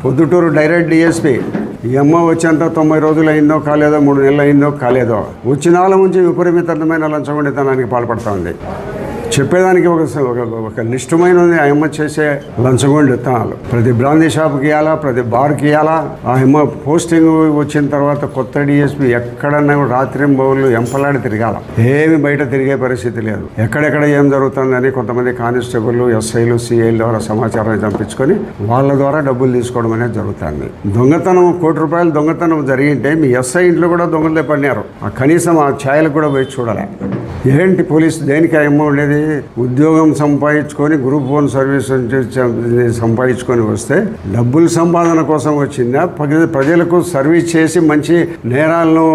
Proddatur direct DSP ఈ అమ్మ వచ్చేంత 90 రోజులు అయిందో కాలేదో 3 నెలలు అయిందో కాలేదో వచ్చినాల నుంచి విపరీతమైన లంచగొండితనానికి పాల్పడుతూ ఉంది. చెప్పేదానికి ఒక లిస్టుమైన ఉంది ఆ అమ్మ చేసే లంచగొండితనాలు. ప్రతి బ్రాందీ షాప్కి ఇవ్వాలా, ప్రతి బార్కి ఇవ్వాలా. ఆ అమ్మ పోస్టింగ్ వచ్చిన తర్వాత కొత్త డిఎస్పీ ఎక్కడన్నా రాత్రింబౌళ్ళు ఎంపలాడి తిరగాల, ఏమి బయట తిరిగే పరిస్థితి లేదు. ఎక్కడెక్కడ ఏం జరుగుతుందని కొంతమంది కానిస్టేబుల్, ఎస్ఐలు, సిఐల ద్వారా సమాచారాన్ని చంపించుకొని వాళ్ళ ద్వారా డబ్బులు తీసుకోవడం అనేది జరుగుతుంది. దొంగతనం ₹1 దొంగతనం జరిగింటే మీ ఎస్ఐ ఇంట్లో కూడా దొంగలే పడినారు. కనీసం ఆ ఛాయలకు కూడా పోయి చూడాలి. ఏంటి పోలీసు దేనికి ఆ అమ్మ ఉండేది? ఉద్యోగం సంపాదించుకొని గ్రూప్ 1 సర్వీస్ సంపాదించుకొని వస్తే డబ్బుల సంపాదన కోసం వచ్చిందా, ప్రజలకు సర్వీస్ చేసి మంచి నేరాలను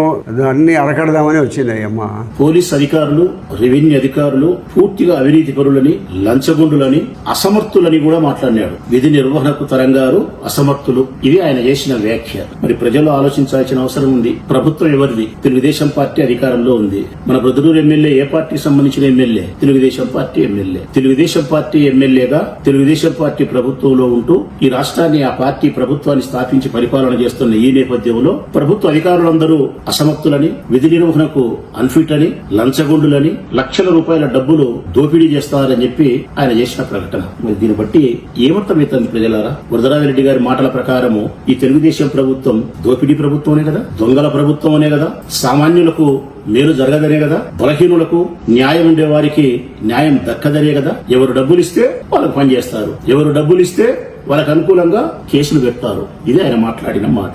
అన్ని అరకడదామని వచ్చింది అమ్మ? పోలీస్ అధికారులు, రెవెన్యూ అధికారులు పూర్తిగా అవినీతి పరులని, లంచగొండులని, అసమర్థులని కూడా మాట్లాడినాడు. విధి నిర్వహణకు తరంగారు అసమర్థులు. ఇది ఆయన చేసిన వ్యాఖ్య. మరి ప్రజలు ఆలోచించాల్సిన అవసరం ఉంది. ప్రభుత్వం ఎవరిది? తెలుగుదేశం పార్టీ అధికారంలో ఉంది. మన ప్రొద్దుటూరు ఎమ్మెల్యే ఏ పార్టీకి సంబంధించిన MLA? Telugu Desam party MLA. Telugu Desam party ఎమ్మెల్యేగా తెలుగుదేశం పార్టీ ప్రభుత్వంలో ఉంటూ ఈ రాష్ట్రాన్ని, ఆ పార్టీ ప్రభుత్వాన్ని స్థాపించి పరిపాలన చేస్తున్న ఈ నేపథ్యంలో ప్రభుత్వ అధికారులందరూ అసమర్థులని, విధి నిర్వహణకు అన్ఫిట్ అని, లంచగొండులని, లక్షల రూపాయల డబ్బులు దోపిడీ చేస్తారని చెప్పి ఆయన చేసిన ప్రకటన. మరి దీన్ని బట్టి ఏమర్థమవుతుంది ప్రజలారా? వరదరాజిరెడ్డి గారి మాటల ప్రకారము ఈ తెలుగుదేశం ప్రభుత్వం దోపిడీ ప్రభుత్వమే కదా, దొంగల ప్రభుత్వం అనే కదా, సామాన్యులకు మేలు జరగదనే కదా, బలహీనులకు, న్యాయం ఉండే వారికి న్యాయం దక్కదనే కదా. ఎవరు డబ్బులు ఇస్తే వాళ్ళకు పని చేస్తారు, ఎవరు డబ్బులు ఇస్తే వాళ్ళకు అనుకూలంగా కేసులు పెడతారు. ఇది ఆయన మాట్లాడిన మాట.